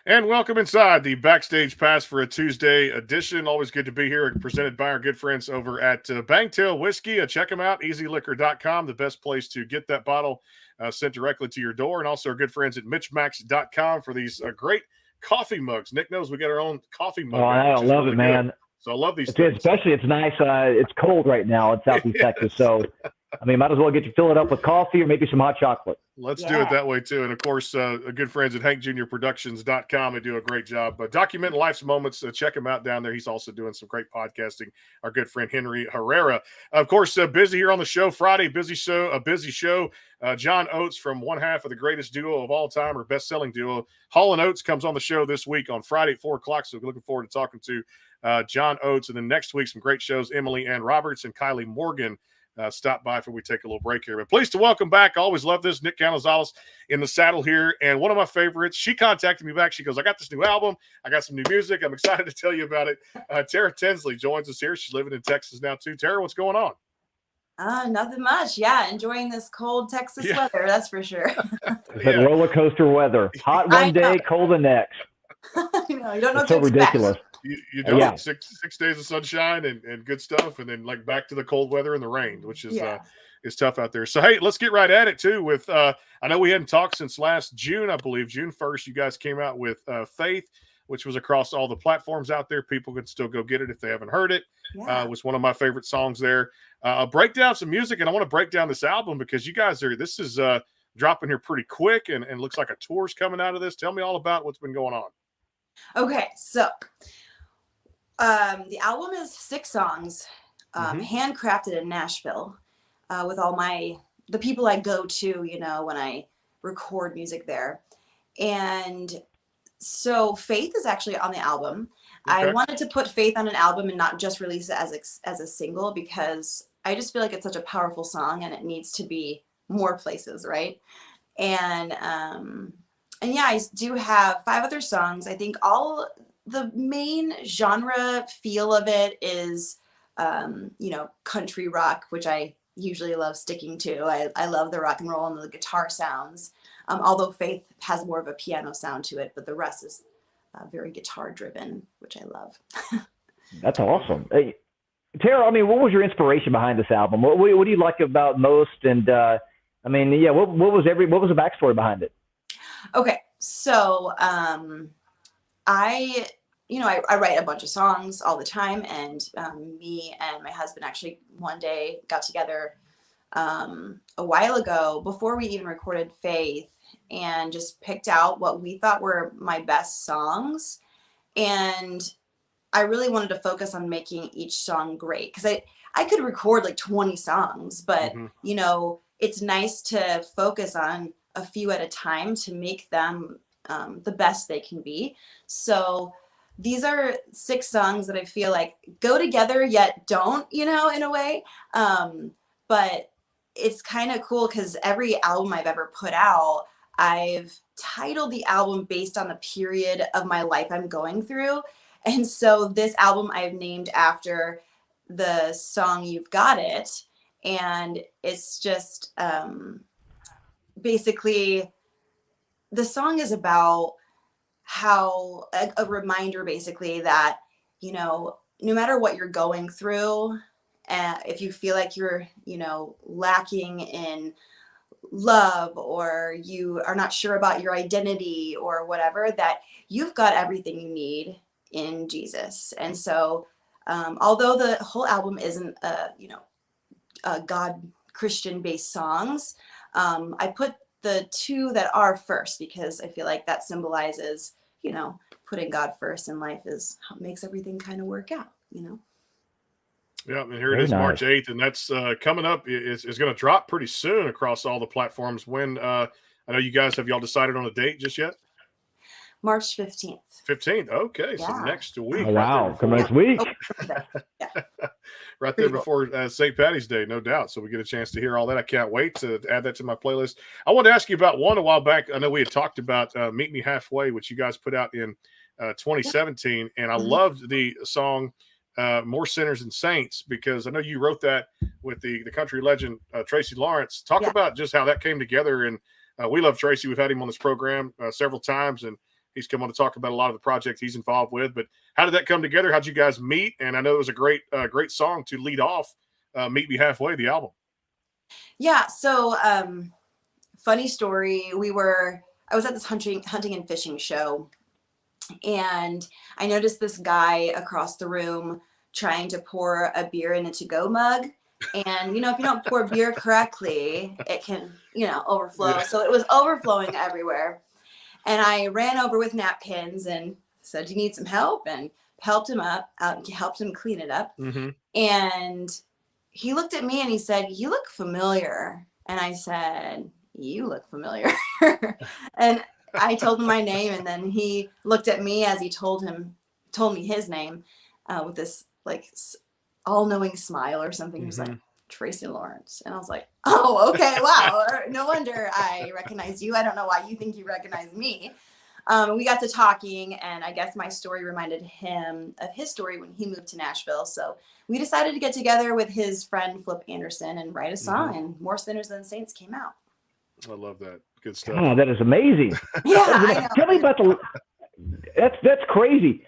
And welcome inside the Backstage Pass for a Tuesday edition. Always good to be here, presented by our good friends over at Bangtail Whiskey. Check them out, easyliquor.com, the best place to get that bottle sent directly to your door. And also our good friends at MitchMacs.com for these great coffee mugs. Nick knows we got our own coffee mug. Oh, I love really it, man. Good. So I love these things. Especially, it's nice. It's cold right now in Southeast Texas. So, I mean, might as well fill it up with coffee or maybe some hot chocolate. Let's do it that way, too. And, of course, good friends at HankJrProductions.com. They do a great job. Documenting life's moments. Check him out down there. He's also doing some great podcasting. Our good friend Henry Herrera. Of course, busy here on the show. Friday, busy show. John Oates from one half of the greatest duo of all time, or best-selling duo. Hall & Oates comes on the show this week on Friday at 4 o'clock. So we're looking forward to talking to John Oates. And then next week, some great shows. Emily Ann Roberts and Kylie Morgan stop by before we take a little break here. But pleased to welcome back. I always love this. Nick Canizales in the saddle here. And one of my favorites, she contacted me back. She goes, I got this new album. I got some new music. I'm excited to tell you about it. Tara Tinsley joins us here. She's living in Texas now, too. Tara, what's going on? Nothing much. Yeah, enjoying this cold Texas weather, that's for sure. It's like roller coaster weather. Hot one day, cold the next. You don't know. It's so ridiculous. You do it. Six days of sunshine and good stuff, and then like back to the cold weather and the rain, which is tough out there. So hey, let's get right at it too. With I know we hadn't talked since last June, I believe June 1st. You guys came out with Faith, which was across all the platforms out there. People can still go get it if they haven't heard it. Was one of my favorite songs there. Break down some music, and I want to break down this album because you guys this is dropping here pretty quick, and looks like a tour's coming out of this. Tell me all about what's been going on. Okay, so the album is 6 songs, handcrafted in Nashville, with all the people I go to, when I record music there. And so Faith is actually on the album. Okay. I wanted to put Faith on an album and not just release it as a single, because I just feel like it's such a powerful song and it needs to be more places, right? And yeah, I do have 5 other songs. I think all the main genre feel of it is, country rock, which I usually love sticking to. I love the rock and roll and the guitar sounds, although Faith has more of a piano sound to it, but the rest is very guitar driven, which I love. That's awesome. Hey, Tara, what was your inspiration behind this album? What do you like about most? And what was the backstory behind it? Okay, so I write a bunch of songs all the time, and me and my husband actually one day got together a while ago before we even recorded Faith and just picked out what we thought were my best songs. And I really wanted to focus on making each song great, because I could record like 20 songs, but it's nice to focus on a few at a time to make them the best they can be. So these are 6 songs that I feel like go together yet don't, in a way. But it's kind of cool because every album I've ever put out, I've titled the album based on the period of my life I'm going through. And so this album I've named after the song You've Got It. And it's just basically the song is about how a reminder basically that, no matter what you're going through, if you feel like you're, lacking in love, or you are not sure about your identity or whatever, that you've got everything you need in Jesus. And so although the whole album isn't God Christian based songs, I put the 2 that are first because I feel like that symbolizes, putting God first in life is how it makes everything kind of work out, Yeah, and here it is, nice. March 8th, and that's coming up. Is going to drop pretty soon across all the platforms. When I know you guys, have y'all decided on a date just yet? March 15th. 15th. Okay, so next week. Oh, wow, come next week. Right there before St. Patty's Day, no doubt. So we get a chance to hear all that. I can't wait to add that to my playlist. I wanted to ask you about one a while back. I know we had talked about Meet Me Halfway, which you guys put out in 2017, and I loved the song More Sinners and Saints, because I know you wrote that with the country legend Tracy Lawrence. Talk about just how that came together. And we love Tracy. We've had him on this program several times, and He's come on to talk about a lot of the projects he's involved with. But how did that come together? How'd you guys meet? And I know it was a great song to lead off Meet Me Halfway, the album. Yeah. So funny story. I was at this hunting and fishing show, and I noticed this guy across the room trying to pour a beer in a to-go mug. And, if you don't pour beer correctly, it can, overflow. Yeah. So it was overflowing everywhere. And I ran over with napkins and said, "Do you need some help?" And helped him clean it up. Mm-hmm. And he looked at me and he said, "You look familiar." And I said, "You look familiar." And I told him my name, and then he looked at me as he told me his name with this like all-knowing smile or something. He was like, "Tracy Lawrence." And I was like, "Oh, okay, wow. No wonder I recognize you. I don't know why you think you recognize me." We got to talking, and I guess my story reminded him of his story when he moved to Nashville. So we decided to get together with his friend Flip Anderson and write a song, and More Sinners Than Saints came out. I love that. Good stuff. Oh, that is amazing. Yeah, I know. Tell me about that's crazy.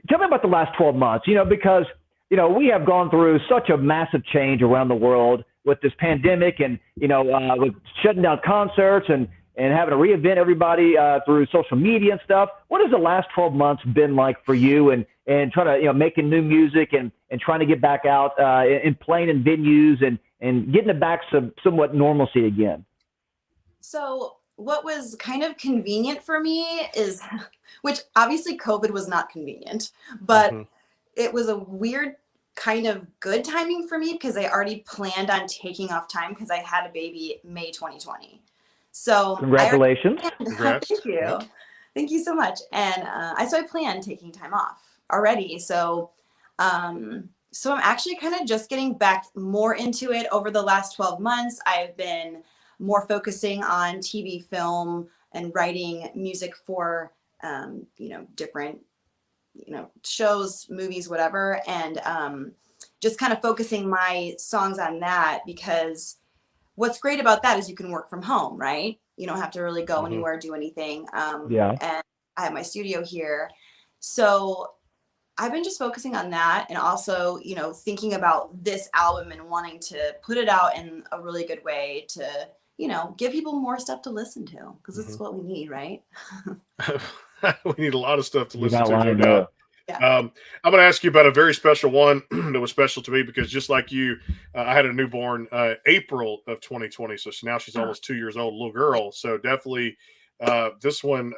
Tell me about the last 12 months, because, we have gone through such a massive change around the world with this pandemic and, with shutting down concerts and having to reinvent everybody through social media and stuff. What has the last 12 months been like for you and trying to, making new music and trying to get back out and playing in venues and getting it back somewhat normalcy again? So what was kind of convenient for me is, which obviously COVID was not convenient, but it was a weird kind of good timing for me because I already planned on taking off time because I had a baby May 2020. So congratulations. Congrats. Thank you. Thank you so much. And I planned taking time off already. So I'm actually kind of just getting back more into it over the last 12 months. I've been more focusing on TV, film, and writing music for, different, shows, movies, whatever. And just kind of focusing my songs on that, because what's great about that is you can work from home, right? You don't have to really go anywhere, do anything. And I have my studio here. So I've been just focusing on that, and also, thinking about this album and wanting to put it out in a really good way to, give people more stuff to listen to, because this is what we need, right? We need a lot of stuff to listen to. No No doubt. doubt. Yeah. I'm going to ask you about a very special one that was special to me, because just like you, I had a newborn April of 2020. So now she's almost 2 years old, little girl. So definitely this one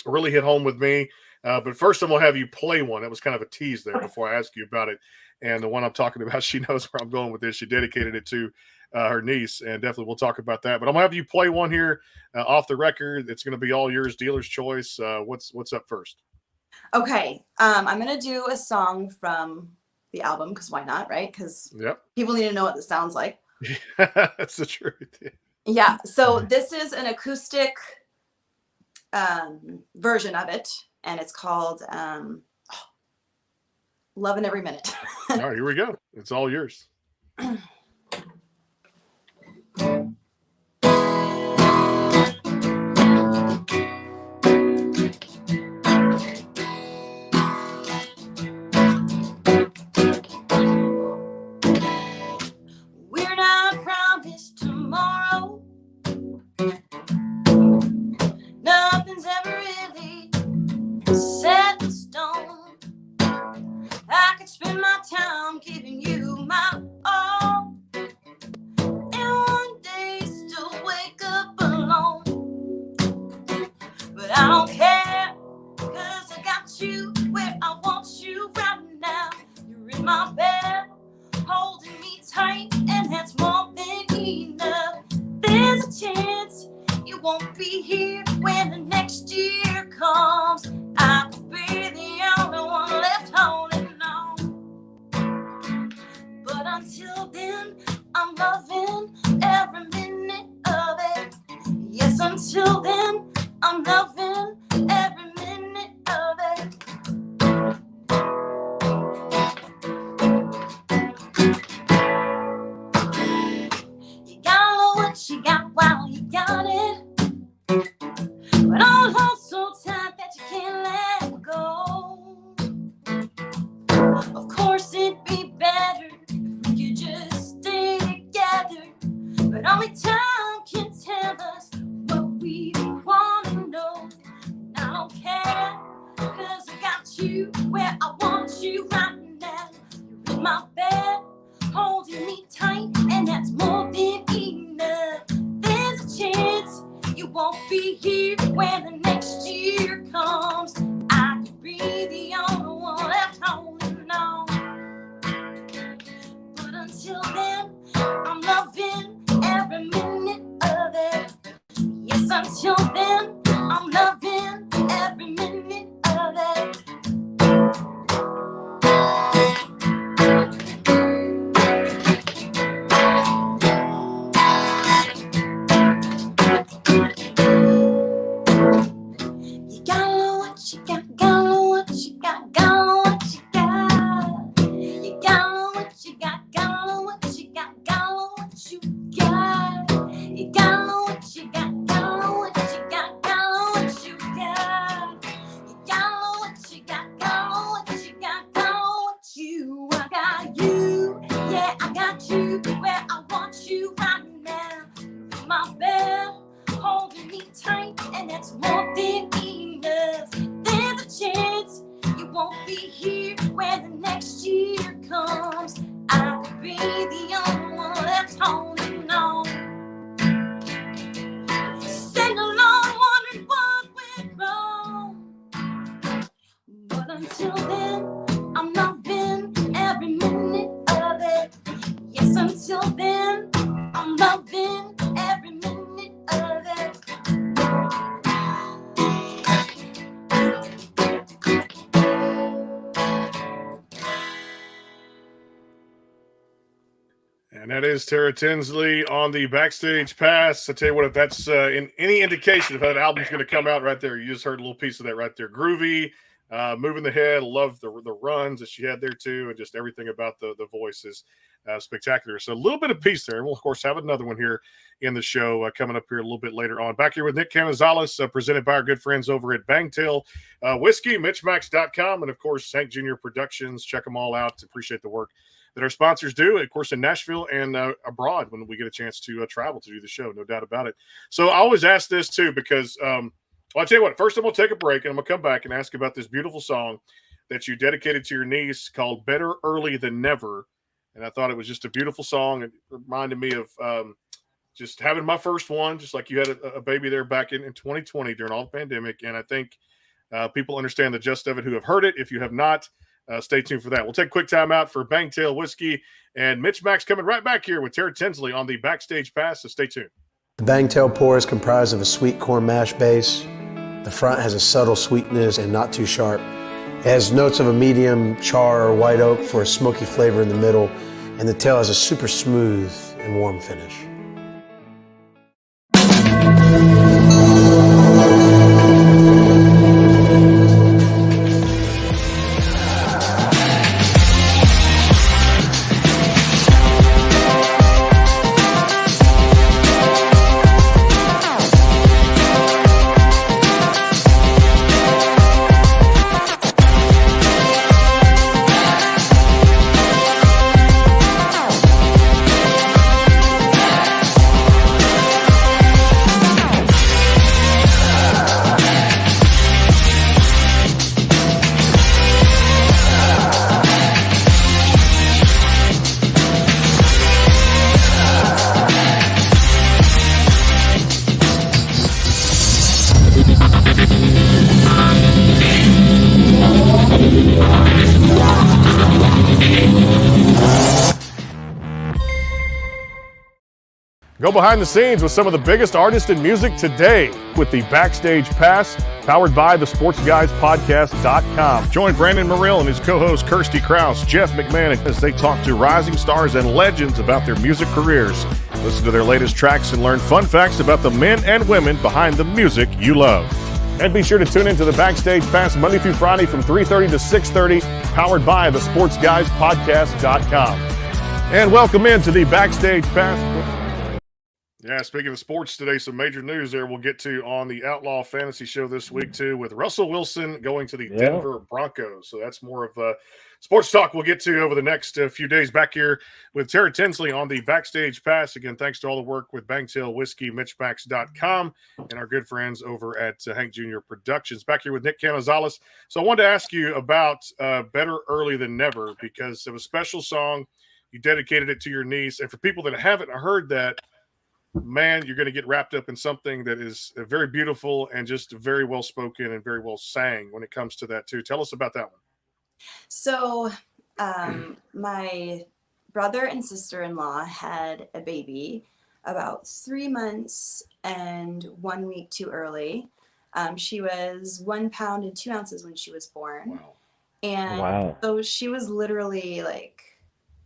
really hit home with me. But first, I'm going to have you play one. That was kind of a tease there before I ask you about it. And the one I'm talking about, she knows where I'm going with this. She dedicated it to her niece, and definitely we'll talk about that. But I'm going to have you play one here off the record. It's going to be all yours, dealer's choice. What's up first? Okay. I'm going to do a song from the album, because why not, right? Because people need to know what this sounds like. That's the truth. Yeah. So this is an acoustic version of it, and it's called Lovin' Every Minute. All right, here we go. It's all yours. We're not promised tomorrow. Nothing's ever really set in stone. I could spend my time giving you my all, and one day still wake up alone. But I don't care, 'cause I got you where I want you right now. You're in my bed, holding me tight, and that's more than enough. There's a chance you won't be here when the next year comes. I could be the only one left holding on. But until then, I'm loving every minute of it. Yes, until then, I'm loving you where I want you right now. You're in my bed, holding me tight, and that's more than enough. There's a chance you won't be here when the next year comes. I could be the only one left holding on. But until then, I'm loving every minute of it. Yes, until then, I'm loving every minute of it. You got what you got what you got what you got. You got what you got what you got what you got. You got what you got what you got what you got. You got what you got what you got what you. I got you, yeah, I got you where I want you right now. In my bed, holding me tight, and that's more than enough. There's a chance you won't be here when the next year comes. I could be the only one that's holding on. Send along wondering what went wrong. But until then, I'm loving every minute of it. Yes, until then, I'm loving every minute of it. And that is Tara Tinsley on the Backstage Pass. I tell you what, if that's in any indication of how that album's going to come out right there, you just heard a little piece of that right there. Groovy, moving the head. Love the runs that she had there too, and just everything about the voices. Spectacular. So a little bit of peace there. We'll, of course, have another one here in the show coming up here a little bit later on. Back here with Nick Canizales, presented by our good friends over at Bangtail Whiskey, MitchMacs.com, and, of course, Hank Jr. Productions. Check them all out. Appreciate the work that our sponsors do, of course, in Nashville and abroad when we get a chance to travel to do the show, no doubt about it. So I always ask this, too, because well, I'll tell you what, first I'm going to take a break, and I'm going to come back and ask about this beautiful song that you dedicated to your niece called Better Early Than Never. And I thought it was just a beautiful song. It reminded me of just having my first one, just like you had a baby there back in 2020 during all the pandemic. And I think people understand the gist of it who have heard it. If you have not, stay tuned for that. We'll take a quick time out for Bangtail Whiskey. And Mitch Max coming right back here with Tara Tinsley on the Backstage Pass, so stay tuned. The Bangtail pour is comprised of a sweet corn mash base. The front has a subtle sweetness and not too sharp. It has notes of a medium char or white oak for a smoky flavor in the middle, and the tail has a super smooth and warm finish. Go behind the scenes with some of the biggest artists in music today with the Backstage Pass, powered by the SportsGuysPodcast.com. Join Brandon Morrill and his co-host Kirsty Krause, Jeff McMahon, as they talk to rising stars and legends about their music careers. Listen to their latest tracks and learn fun facts about the men and women behind the music you love. And be sure to tune into the Backstage Pass Monday through Friday from 3:30 to 6:30, powered by the SportsGuysPodcast.com. And welcome into the Backstage Pass. Yeah, speaking of sports today, some major news there we'll get to on the Outlaw Fantasy Show this week, too, with Russell Wilson going to the Denver Broncos. So that's more of sports talk we'll get to over the next few days. Back here with Tara Tinsley on the Backstage Pass. Again, thanks to all the work with Bangtail Whiskey, MitchMacs.com, and our good friends over at Hank Jr. Productions. Back here with Nick Canizales. So I wanted to ask you about Better Early Than Never, because of a special song. You dedicated it to your niece. And for people that haven't heard that, man, you're going to get wrapped up in something that is very beautiful and just very well spoken and very well sang when it comes to that too. Tell us about that one. So my brother and sister-in-law had a baby about 3 months and 1 week too early. She was 1 pound and 2 ounces when she was born. Wow. And so she was literally like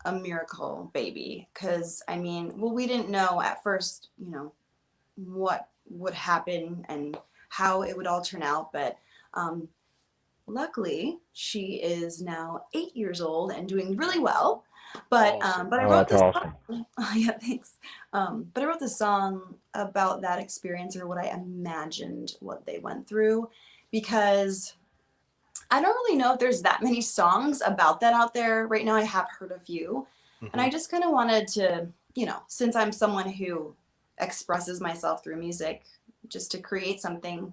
a miracle baby, because we didn't know at first, what would happen and how it would all turn out, but luckily she is now 8 years old and doing really well. But awesome. But I wrote this song. Oh, yeah, thanks. But I wrote this song about that experience, or what I imagined what they went through, because I don't really know if there's that many songs about that out there right now. I have heard a few. Mm-hmm. And I just kind of wanted to, since I'm someone who expresses myself through music, just to create something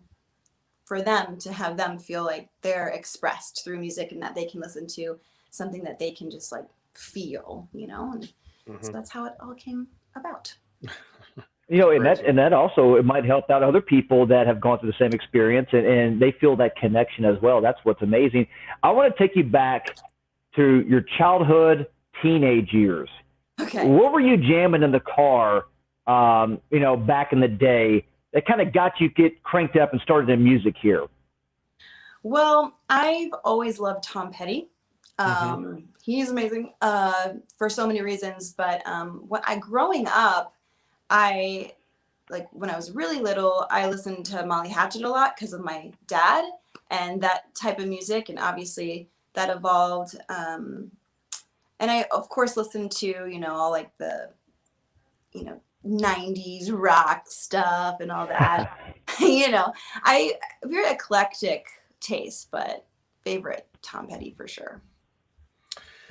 for them, to have them feel like they're expressed through music and that they can listen to something that they can just like feel, and so that's how it all came about. And that also, it might help out other people that have gone through the same experience, and they feel that connection as well. That's what's amazing. I want to take you back to your childhood, teenage years. Okay. What were you jamming in the car, back in the day that kind of got you get cranked up and started in music here? Well, I've always loved Tom Petty. He's amazing for so many reasons. But growing up, when I was really little, I listened to Molly Hatchet a lot because of my dad and that type of music. And obviously that evolved. And I, of course, listened to, all like the, 90s rock stuff and all that. I very eclectic taste, but favorite Tom Petty for sure.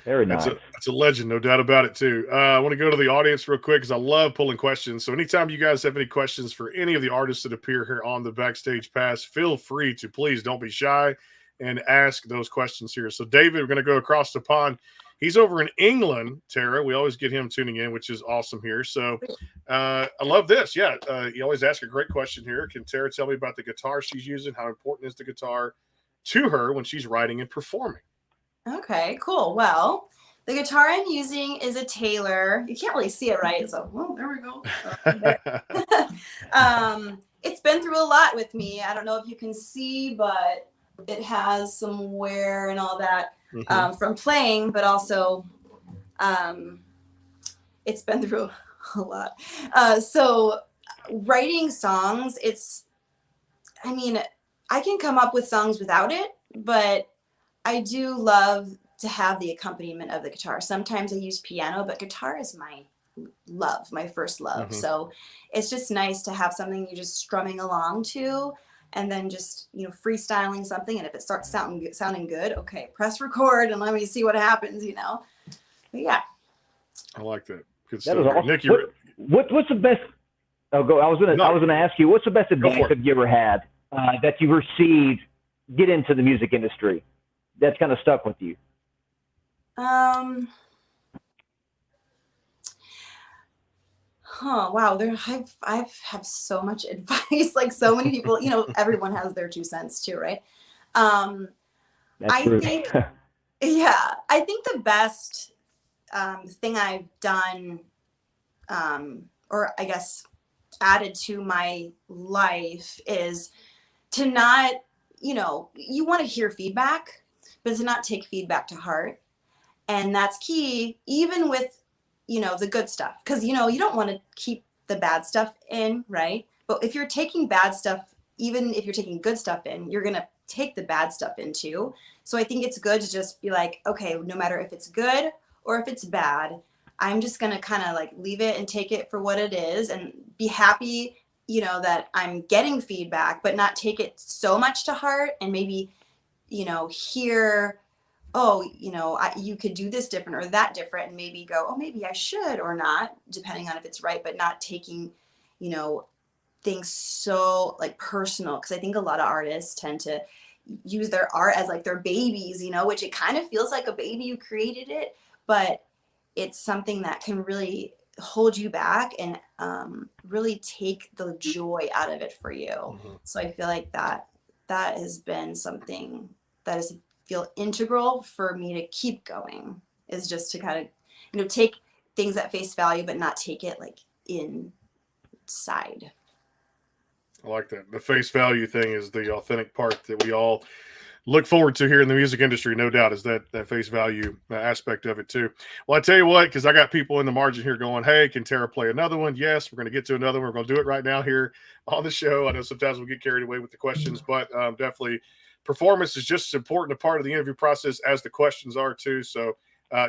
Very nice. That's a legend, no doubt about it, too. I want to go to the audience real quick because I love pulling questions. So anytime you guys have any questions for any of the artists that appear here on the Backstage Pass, feel free to, please don't be shy and ask those questions here. So David, we're going to go across the pond. He's over in England, Tara. We always get him tuning in, which is awesome here. So I love this. Yeah, you always ask a great question here. Can Tara tell me about the guitar she's using? How important is the guitar to her when she's writing and performing? Okay, cool. Well, the guitar I'm using is a Taylor. You can't really see it, right? So, there we go. It's been through a lot with me. I don't know if you can see, but it has some wear and all that from playing, but also it's been through a lot. So writing songs, I can come up with songs without it, but I do love to have the accompaniment of the guitar. Sometimes I use piano, but guitar is my love, my first love. So it's just nice to have something you're just strumming along to, and then just, freestyling something. And if it starts sounding good, okay, press record and let me see what happens, But yeah. I like that. Good stuff. That awesome. Nick, what's the best? I was going to ask you, what's the best advice have you ever had that you received get into the music industry that's kind of stuck with you? Wow. I've have so much advice. Like so many people, everyone has their 2 cents too, right? I think the best thing I've done, or I guess added to my life, is to not, you want to hear feedback, but to not take feedback to heart. And that's key, even with, the good stuff. Because, you don't want to keep the bad stuff in, right? But if you're taking bad stuff, even if you're taking good stuff in, you're going to take the bad stuff in too. So I think it's good to just be like, okay, no matter if it's good or if it's bad, I'm just going to kind of like leave it and take it for what it is and be happy, you know, that I'm getting feedback, but not take it so much to heart and maybe, you know, hear, oh, you know, you could do this different or that different, and maybe go, oh, maybe I should or not, depending on if it's right, but not taking, you know, things so like personal. Cause I think a lot of artists tend to use their art as like their babies, you know, which it kind of feels like a baby, you created it, but it's something that can really hold you back and really take the joy out of it for you. Mm-hmm. So I feel like that has been something that is feel integral for me to keep going, is just to kind of, you know, take things at face value, but not take it like inside. I like that. The face value thing is the authentic part that we all look forward to here in the music industry, no doubt, is that face value aspect of it too. Well, I tell you what, because I got people in the margin here going, hey, can Tara play another one? Yes, we're going to get to another one. We're going to do it right now here on the show. I know sometimes we get carried away with the questions, but definitely performance is just as important a part of the interview process as the questions are too. So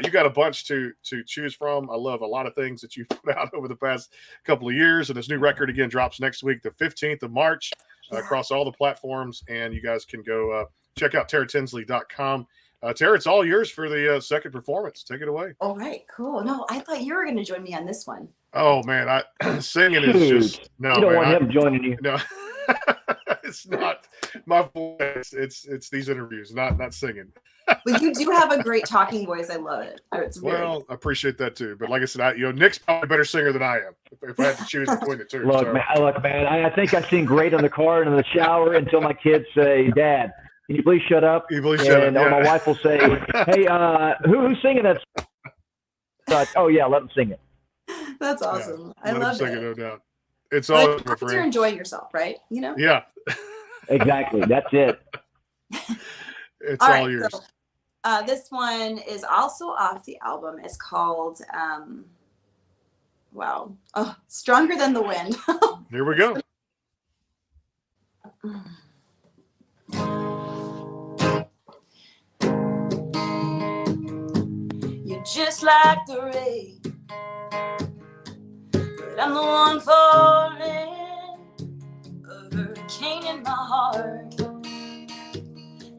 you got a bunch to choose from. I love a lot of things that you've put out over the past couple of years. And this new record, again, drops next week, the 15th of March, across all the platforms. And you guys can go check out TaraTinsley.com. Tara, it's all yours for the second performance. Take it away. All right, cool. No, I thought you were going to join me on this one. Oh, man. Singing is just, no, you don't man, want him joining you. No, it's not my voice. It's these interviews, not singing. But you do have a great talking voice. I love it. Well, I appreciate that too. But like I said, Nick's probably a better singer than I am. If I had to choose between the two. Look, man, I think I sing great in the car and in the shower until my kids say, "Dad, can you please shut up?" Or my wife will say, "Hey, who's singing that?" Oh yeah, let them sing it. That's awesome. I love it. No doubt. It's all like, you're enjoying yourself, right? You know? Yeah. Exactly. That's it. It's all yours. So, this one is also off the album. It's called Stronger Than the Wind. Here we go. You're just like the rain, but I'm the one falling, a hurricane in my heart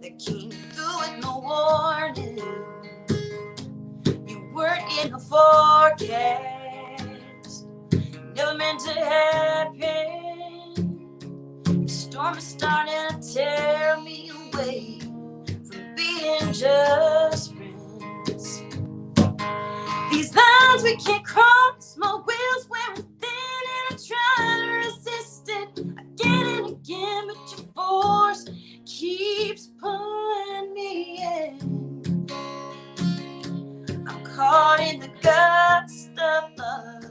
that came through with no warning. You weren't in the forecast, never meant to happen. The storm is starting to tear me away from being just friends. These lines we can't cross, my wheels wearing thin, and I'm trying to resist it again and again, but your force keeps pulling me in. I'm caught in the gust of love,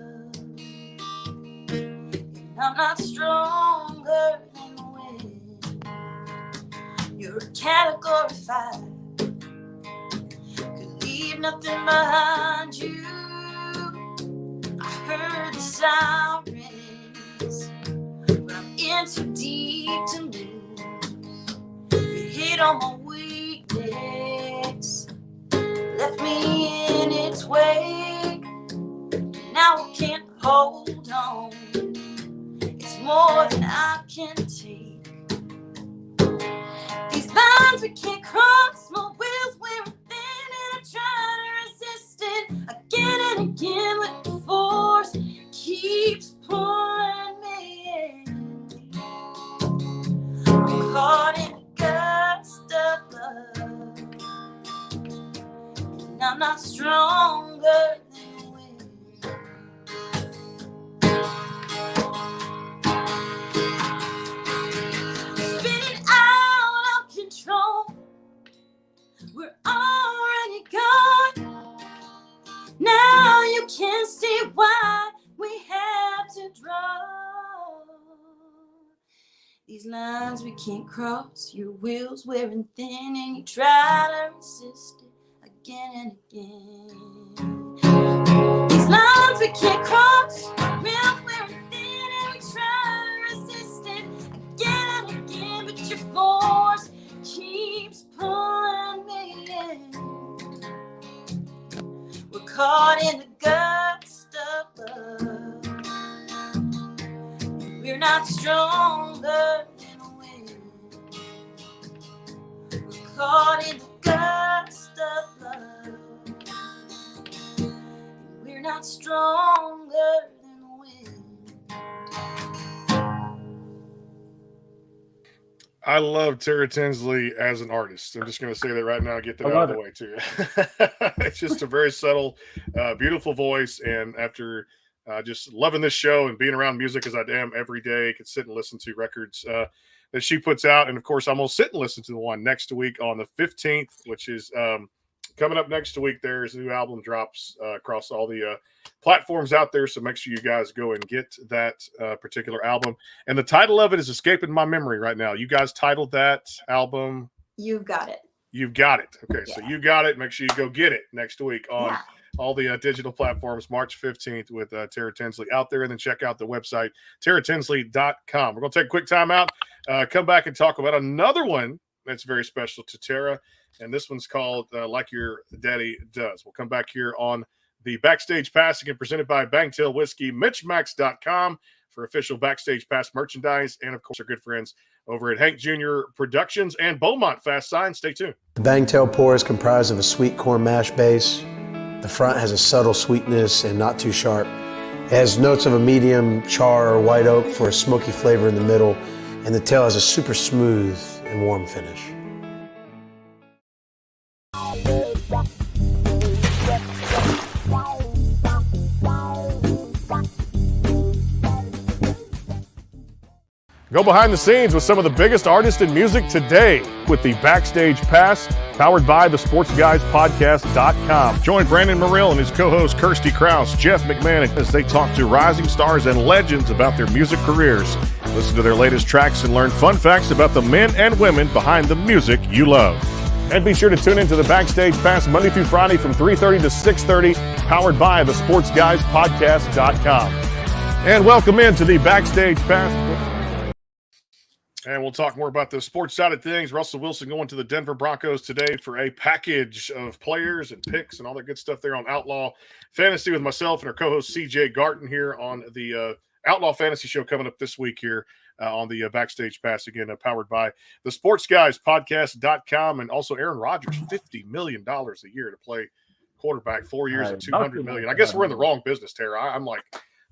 and I'm not stronger than the wind. You're a category 5, could leave nothing behind you. I heard the sirens, but I'm in too deep to lose. You hit on my weakness, left me in its wake. Now I can't hold on, it's more than I can take. These lines we can't cross, my wheels wearing thin, and I'm trying to resist it again and again, but the force keeps pulling me in. I'm caught in the gust of love, and I'm not stronger than the wind. Spinning out of control, we're already gone. Now you can see why we have to draw these lines we can't cross. Your wheels wearing thin, and you try to resist it again and again. These lines we can't cross, your wheels wearing thin, and we try to resist it again and again, but your force keeps pulling me in. We're caught in the gut. caught in the gust of love. We're not stronger than the wind. I love Tara Tinsley as an artist. I'm just going to say that right now, get that out of the way too. It's just a very subtle, beautiful voice. And after just loving this show and being around music as I am every day, I could sit and listen to records that she puts out. And of course, I'm going to sit and listen to the one next week on the 15th, which is coming up next week. There's a new album drops across all the platforms out there. So make sure you guys go and get that particular album. And the title of it is escaping my memory right now. You guys titled that album? You've Got It. You've Got It. Okay, Yeah. So You Got It. Make sure you go get it next week on all the digital platforms, March 15th with Tara Tinsley out there. And then check out the website, taratinsley.com. We're going to take a quick time out, come back and talk about another one that's very special to Tara. And this one's called Like Your Daddy Does. We'll come back here on the Backstage Pass, again, presented by Bangtail Whiskey, MitchMacs.com for official Backstage Pass merchandise. And, of course, our good friends over at Hank Jr. Productions and Beaumont Fast Sign. Stay tuned. The Bangtail pour is comprised of a sweet corn mash base. The front has a subtle sweetness and not too sharp. It has notes of a medium char or white oak for a smoky flavor in the middle, and the tail has a super smooth and warm finish. Go behind the scenes with some of the biggest artists in music today with the Backstage Pass, powered by thesportsguyspodcast.com. Join Brandon Morrill and his co-host Kirsty Krause, Jeff McMahon, as they talk to rising stars and legends about their music careers. Listen to their latest tracks and learn fun facts about the men and women behind the music you love. And be sure to tune into the Backstage Pass Monday through Friday from 3:30 to 6:30, powered by thesportsguyspodcast.com. And welcome into the Backstage Pass. And we'll talk more about the sports side of things. Russell Wilson going to the Denver Broncos today for a package of players and picks and all that good stuff there on Outlaw Fantasy with myself and our co-host CJ Garton here on the Outlaw Fantasy Show coming up this week here on the Backstage Pass, again, powered by the SportsGuysPodcast.com, and also Aaron Rodgers, $50 million a year to play quarterback, 4 years at $200 million. I guess we're in the wrong business, Tara. I'm like,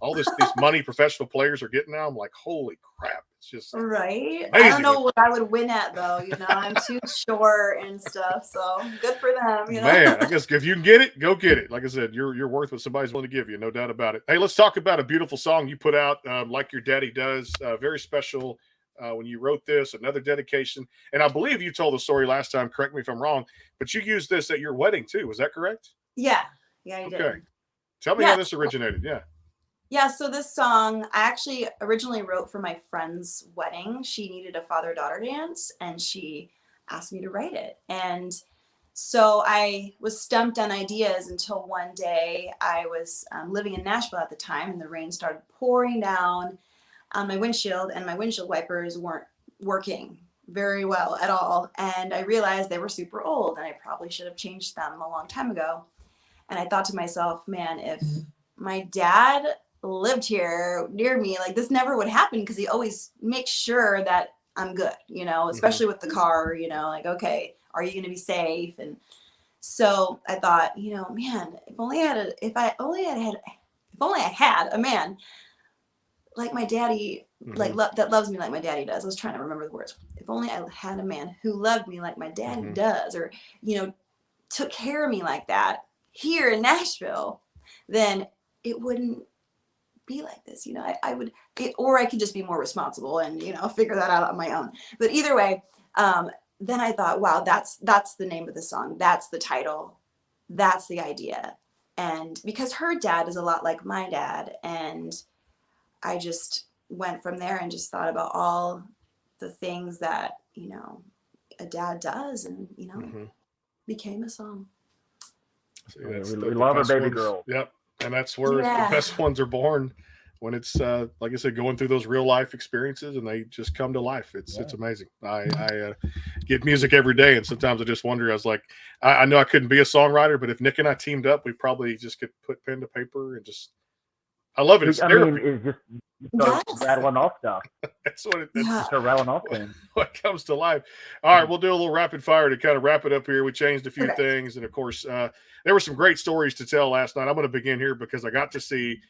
all these money professional players are getting now. I'm like, holy crap. It's just right. amazing. I don't know what I would win at, though. I'm too short and stuff. So good for them. Man, I guess if you can get it, go get it. Like I said, you're worth what somebody's willing to give you. No doubt about it. Hey, let's talk about a beautiful song you put out, Like Your Daddy Does. Very special when you wrote this, another dedication. And I believe you told the story last time. Correct me if I'm wrong, but you used this at your wedding too. Was that correct? Yeah. Yeah, I did. Okay. Tell me how this originated. Yeah. Yeah, so this song I actually originally wrote for my friend's wedding. She needed a father-daughter dance, and she asked me to write it. And so I was stumped on ideas until one day I was living in Nashville at the time, and the rain started pouring down on my windshield, and my windshield wipers weren't working very well at all. And I realized they were super old, and I probably should have changed them a long time ago. And I thought to myself, man, if my dad lived here near me, like this never would happen, because he always makes sure that I'm good, especially with the car, like, okay, are you going to be safe? And so I thought, man, if only I had a man like my daddy, like that loves me like my daddy does. I was trying to remember the words. If only I had a man who loved me like my daddy does, or, took care of me like that here in Nashville, then it wouldn't be like this. I would, or I could just be more responsible and, figure that out on my own. But either way, then I thought, wow, that's the name of the song. That's the title. That's the idea. And because her dad is a lot like my dad, and I just went from there and just thought about all the things that, a dad does, and, became a song. We love our baby girl. Yep. And that's where the best ones are born, when it's, like I said, going through those real life experiences and they just come to life. It's amazing. I get music every day, and sometimes I just wonder, I was like, I know I couldn't be a songwriter, but if Nick and I teamed up, we probably just could put pen to paper and just I love it. It's I therapy. mean, it's just start rattling off stuff. That's what Start rattling off things. what comes to life. All right, we'll do a little rapid fire to kind of wrap it up here. We changed a few things, and of course, there were some great stories to tell last night. I'm going to begin here because I got to see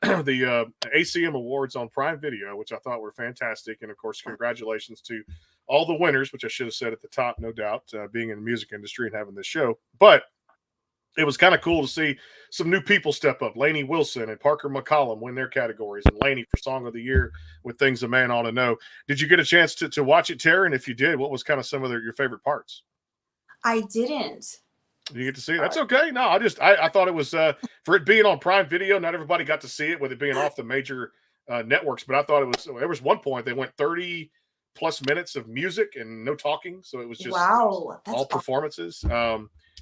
the ACM Awards on Prime Video, which I thought were fantastic, and of course, congratulations to all the winners, which I should have said at the top, no doubt, being in the music industry and having this show, but it was kind of cool to see some new people step up. Lainey Wilson and Parker McCollum win their categories, and Lainey for Song of the Year with Things a Man Ought to Know. Did you get a chance to watch it, Tara? And if you did, what was kind of some of your favorite parts? I didn't. Did you get to see it? That's okay. No, I thought it was for it being on Prime Video. Not everybody got to see it with it being off the major networks, but I thought there was one point they went 30 plus minutes of music and no talking, so it was just all performances.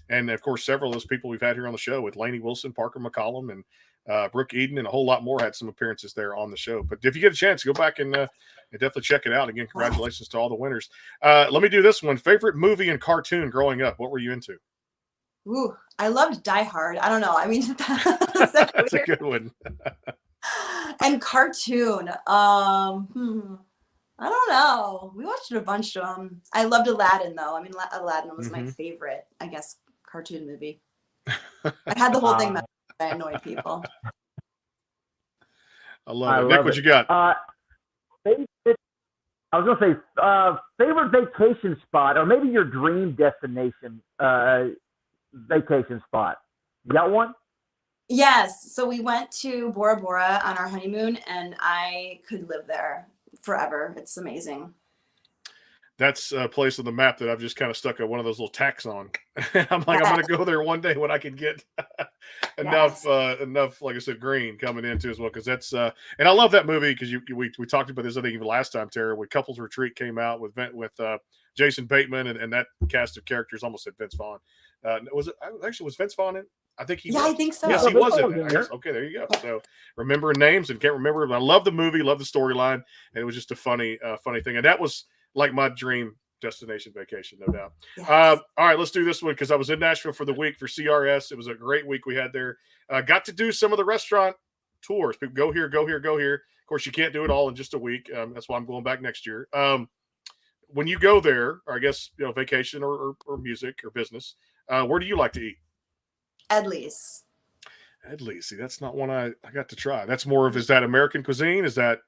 And of course, several of those people we've had here on the show with Lainey Wilson, Parker McCollum, and Brooke Eden, and a whole lot more had some appearances there on the show. But if you get a chance, go back and definitely check it out. Again, congratulations to all the winners. Let me do this one. Favorite movie and cartoon growing up? What were you into? Ooh, I loved Die Hard. I don't know. I mean, that's a good one. And cartoon. I don't know. We watched a bunch of them. I loved Aladdin, though. I mean, Aladdin was my favorite, I guess, cartoon movie. I had the whole thing that I annoyed people. I love it. Nick, what you got? I was going to say favorite vacation spot, or maybe your dream destination vacation spot. You got one? Yes. So we went to Bora Bora on our honeymoon, and I could live there forever. It's amazing. That's a place on the map that I've just kind of stuck one of those little tacks on. I'm like, I'm going to go there one day when I can get enough, like I said, green coming into as well. Because that's, and I love that movie because we talked about this, I think, even last time, Tara, when Couples Retreat came out with Jason Bateman and that cast of characters. Almost said Vince Vaughn. Was Vince Vaughn in? I think he was. I think so. Yes, he was in there. Okay, there you go. So remembering names and can't remember. But I love the movie, love the storyline, and it was just a funny thing. And that was like my dream destination vacation, no doubt. Yes. All right, let's do this one because I was in Nashville for the week for CRS. It was a great week we had there. Got to do some of the restaurant tours. People go here, go here, go here. Of course, you can't do it all in just a week. That's why I'm going back next year. When you go there, or I guess vacation or music or business, where do you like to eat? Edley's. See, that's not one I got to try. That's more of, is that American cuisine? Is that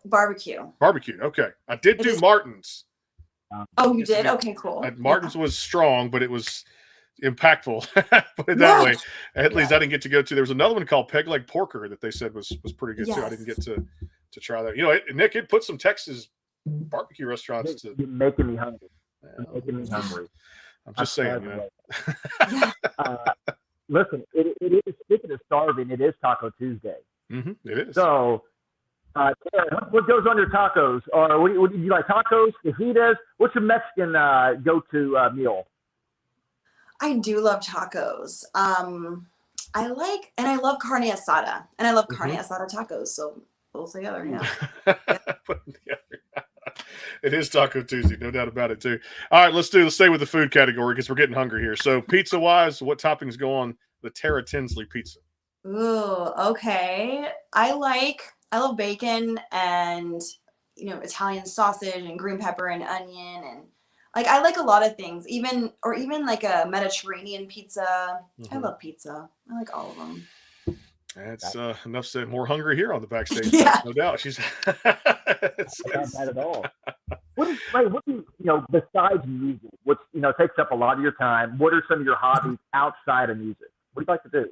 barbecue? Okay. I did do Martin's. Oh, you did? Okay, cool. Martin's was strong, but it was impactful. Put it that way. At least I didn't get to go to. There was another one called Peg Leg Porker that they said was pretty good too. I didn't get to try that. Nick, it put some Texas barbecue restaurants. You're making me hungry. I'm just saying. Listen, it is, speaking of starving, it is Taco Tuesday. Mm-hmm, it is. So, Tara, what goes on your tacos? Or what do you like, tacos, fajitas? What's your Mexican go-to meal? I do love tacos. I love carne asada. And I love carne asada tacos. So, both together, It is Taco Tuesday, no doubt about it too. All right, let's stay with the food category because we're getting hungry here. So pizza wise, what toppings go on the Tara Tinsley pizza? Ooh, okay. I love bacon and Italian sausage and green pepper and onion, and I like a lot of things, even like a Mediterranean pizza. I love pizza. I like all of them. That's enough said. More hungry here on the backstage. No doubt. She's not bad at all. What do you besides music, which takes up a lot of your time? What are some of your hobbies outside of music? What do you like to do?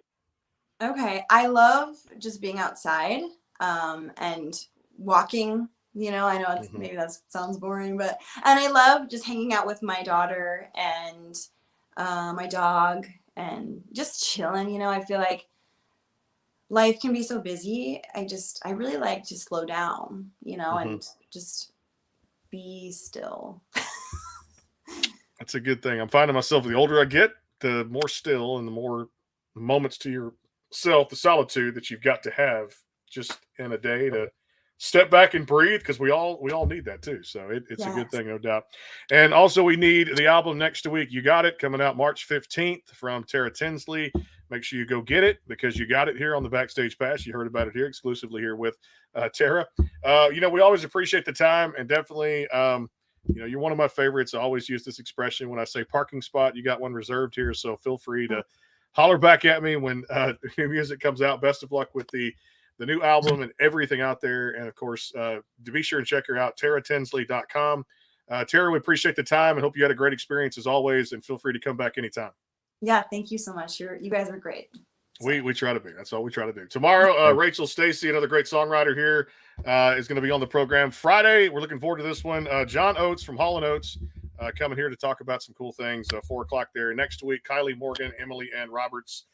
Okay, I love just being outside and walking. I know it's maybe that sounds boring, and I love just hanging out with my daughter and my dog and just chilling. I feel like life can be so busy. I really like to slow down, and just be still. That's a good thing. I'm finding myself, the older I get, the more still and the more moments to yourself, the solitude that you've got to have just in a day to step back and breathe, because we all need that too. So it's a good thing, no doubt. And also we need the album Next Week. You Got It, coming out March 15th from Tara Tinsley. make sure you go get it because you got it here on the Backstage Pass. You heard about it here exclusively here with Tara. We always appreciate the time, and definitely, you're one of my favorites. I always use this expression when I say parking spot. You got one reserved here, so feel free to holler back at me when new music comes out. Best of luck with the new album and everything out there. And, of course, to be sure and check her out, TaraTinsley.com. Tara, we appreciate the time and hope you had a great experience as always, and feel free to come back anytime. Yeah, thank you so much. You guys are great. We try to be. That's all we try to do. Tomorrow, Rachel Stacey, another great songwriter here, is going to be on the program. Friday, we're looking forward to this one. John Oates from Hall & Oates coming here to talk about some cool things. 4 o'clock there. Next week, Kylie Morgan, Emily Ann Roberts,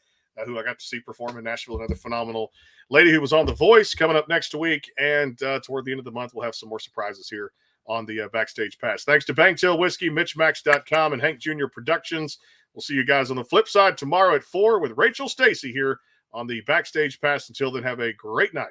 who I got to see perform in Nashville, another phenomenal lady who was on The Voice, coming up next week. And toward the end of the month, we'll have some more surprises here on the Backstage Pass. Thanks to Bangtail Whiskey, MitchMacs.com, and Hank Jr. Productions. We'll see you guys on the flip side tomorrow at 4 with Rachel Stacey here on the Backstage Pass. Until then, have a great night.